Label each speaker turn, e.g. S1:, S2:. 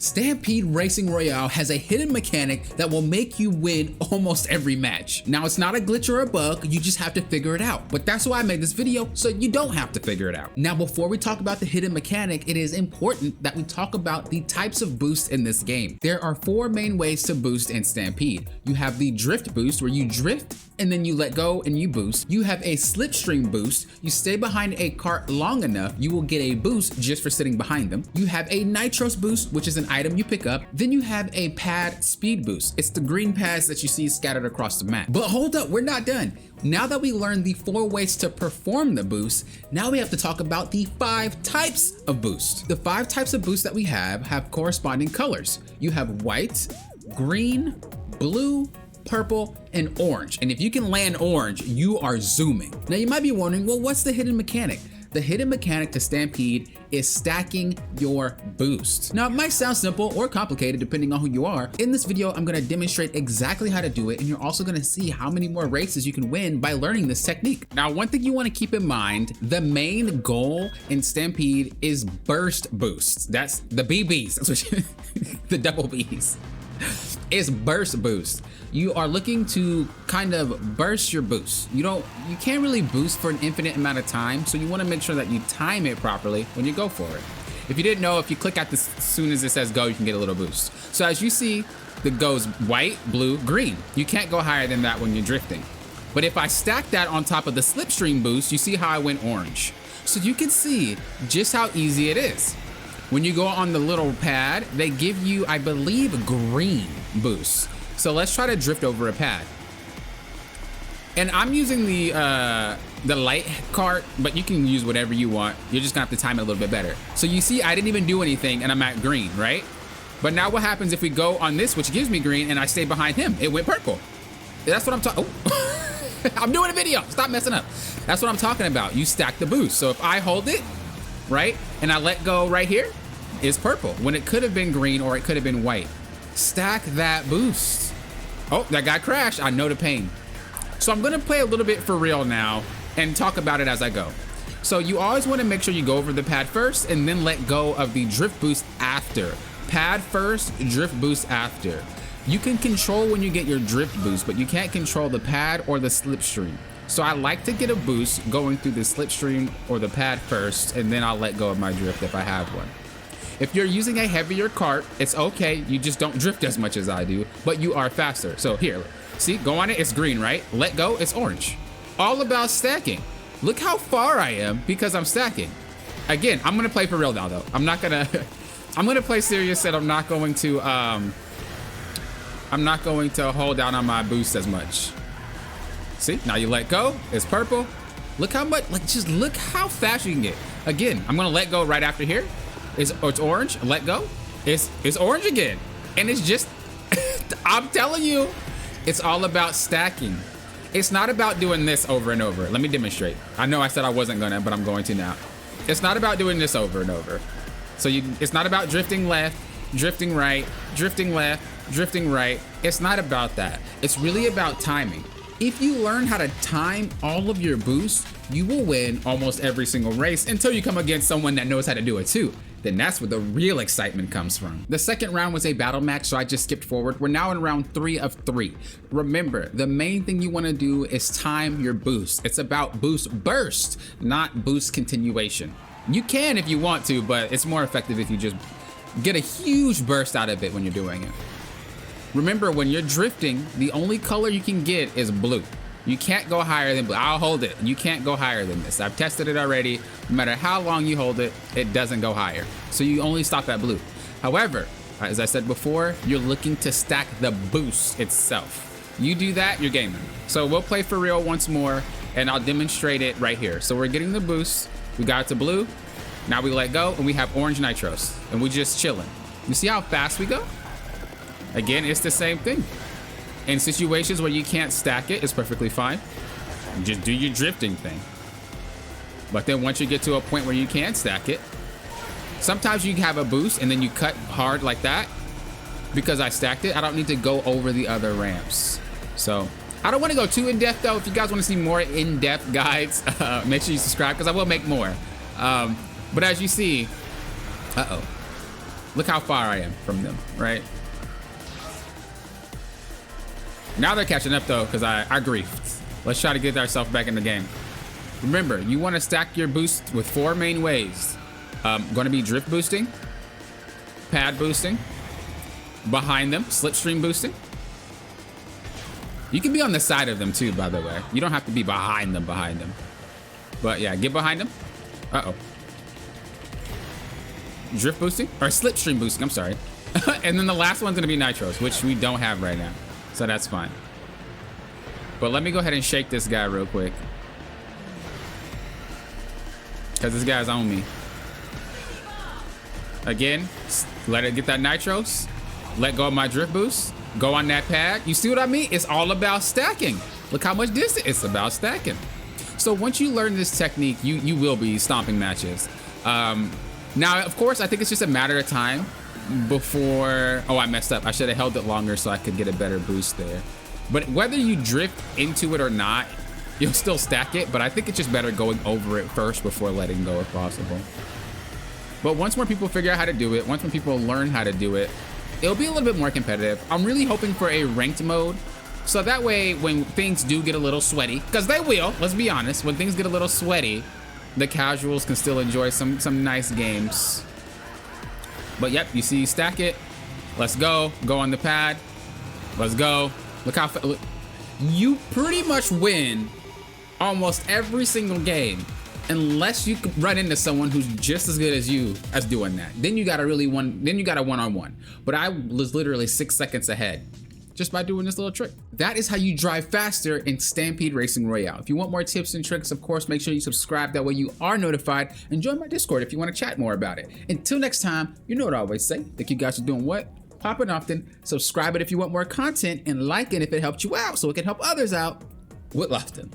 S1: Stampede Racing Royale has a hidden mechanic that will make you win almost every match. Now, it's not a glitch or a bug, you just have to figure it out. But that's why I made this video, so you don't have to figure it out. Now, before we talk about the hidden mechanic, it is important that we talk about the types of boosts in this game. There are 4 main ways to boost in Stampede. You have the drift boost, where you drift and then you let go and you boost. You have a slipstream boost. You stay behind a cart long enough, you will get a boost just for sitting behind them. You have a nitros boost, which is an item you pick up. Then you have a pad speed boost. It's the green pads that you see scattered across the map. But hold up, we're not done. Now that we learned the 4 ways to perform the boost, now we have to talk about the 5 types of boost. The 5 types of boost that we have corresponding colors. You have white, green, blue, purple, and orange. And if you can land orange, you are zooming. Now you might be wondering, well, what's the hidden mechanic? The hidden mechanic to Stampede is stacking your boost. Now, it might sound simple or complicated depending on who you are. In this video, I'm gonna demonstrate exactly how to do it, and you're also gonna see how many more races you can win by learning this technique. Now, one thing you wanna keep in mind, the main goal in Stampede is burst boosts. That's the BBs, that's what the double Bs. It's burst boost. You are looking to kind of burst your boost. You can't really boost for an infinite amount of time, so you want to make sure that you time it properly when you go for it. If you didn't know, if you click at this as soon as it says go, you can get a little boost. So as you see, it goes white, blue, green. You can't go higher than that when you're drifting. But if I stack that on top of the slipstream boost, you see how I went orange. So you can see just how easy it is. When you go on the little pad, they give you, I believe, green boost. So let's try to drift over a pad. And I'm using the light cart, but you can use whatever you want. You're just gonna have to time it a little bit better. So you see, I didn't even do anything and I'm at green, right? But now what happens if we go on this, which gives me green, and I stay behind him? It went purple. That's what I'm talking, oh. I'm doing a video, stop messing up. That's what I'm talking about. You stack the boost. So if I hold it, right, and I let go right here, it's purple, when it could have been green or it could have been white. Stack that boost. Oh, that guy crashed. I know the pain. So I'm gonna play a little bit for real now and talk about it as I go. So you always wanna make sure you go over the pad first and then let go of the drift boost after. Pad first, drift boost after. You can control when you get your drift boost, but you can't control the pad or the slipstream. So I like to get a boost going through the slipstream or the pad first, and then I'll let go of my drift if I have one. If you're using a heavier cart, it's okay. You just don't drift as much as I do, but you are faster. So here, see, go on it, it's green, right? Let go, it's orange. All about stacking. Look how far I am because I'm stacking. Again, I'm gonna play for real now though. I'm gonna play serious, and I'm not going to hold down on my boost as much. See, now you let go, it's purple. Look how much, like, just look how fast you can get. Again, I'm gonna let go right after here. It's orange, let go. It's orange again. And it's just, I'm telling you, it's all about stacking. It's not about doing this over and over. Let me demonstrate. I know I said I wasn't gonna, but I'm going to now. It's not about doing this over and over. So it's not about drifting left, drifting right, drifting left, drifting right. It's not about that. It's really about timing. If you learn how to time all of your boosts, you will win almost every single race until you come against someone that knows how to do it too. Then that's where the real excitement comes from. The second round was a battle match, so I just skipped forward. We're now in round 3 of 3. Remember, the main thing you wanna do is time your boost. It's about boost burst, not boost continuation. You can if you want to, but it's more effective if you just get a huge burst out of it when you're doing it. Remember, when you're drifting, the only color you can get is blue. You can't go higher than blue. I'll hold it. You can't go higher than this. I've tested it already. No matter how long you hold it, it doesn't go higher. So you only stop at blue. However, as I said before, you're looking to stack the boost itself. You do that, you're gaming. So we'll play for real once more, and I'll demonstrate it right here. So we're getting the boost. We got it to blue. Now we let go, and we have orange nitros, and we just chilling. You see how fast we go? Again, it's the same thing. In situations where you can't stack it, it's perfectly fine. Just do your drifting thing. But then once you get to a point where you can stack it, sometimes you have a boost and then you cut hard like that. Because I stacked it, I don't need to go over the other ramps. So I don't want to go too in depth though. If you guys want to see more in-depth guides, make sure you subscribe because I will make more. But as you see, Look how far I am from them, right? Now they're catching up though, because I griefed. Let's try to get ourselves back in the game. Remember, you want to stack your boost with 4 main ways. Going to be drift boosting, pad boosting, behind them, slipstream boosting. You can be on the side of them too, by the way. You don't have to be behind them. But yeah, get behind them. Uh-oh. Drift boosting, or slipstream boosting, I'm sorry. And then the last one's gonna be nitros, which we don't have right now. So that's fine. But let me go ahead and shake this guy real quick, because this guy's on me. Again, let it get that nitros. Let go of my drift boost. Go on that pad. You see what I mean? It's all about stacking. Look how much distance. It's about stacking. So once you learn this technique, you will be stomping matches. Now, of course, I think it's just a matter of time before... Oh, I messed up. I should have held it longer so I could get a better boost there. But whether you drift into it or not, you'll still stack it. But I think it's just better going over it first before letting go if possible. But once more people figure out how to do it, once more people learn how to do it, it'll be a little bit more competitive. I'm really hoping for a ranked mode. So that way, when things do get a little sweaty, because they will, let's be honest, when things get a little sweaty, the casuals can still enjoy some nice games. But yep, you see, stack it. Let's go. Go on the pad. Let's go. Look how look. You pretty much win almost every single game, unless you run into someone who's just as good as you as doing that. Then you got a one-on-one. But I was literally 6 seconds ahead just by doing this little trick. That is how you drive faster in Stampede Racing Royale. If you want more tips and tricks, of course, make sure you subscribe. That way you are notified, and join my Discord if you want to chat more about it. Until next time, you know what I always say. Think you guys are doing what? Popping often. Subscribe it if you want more content, and like it if it helped you out so it can help others out with Lofton.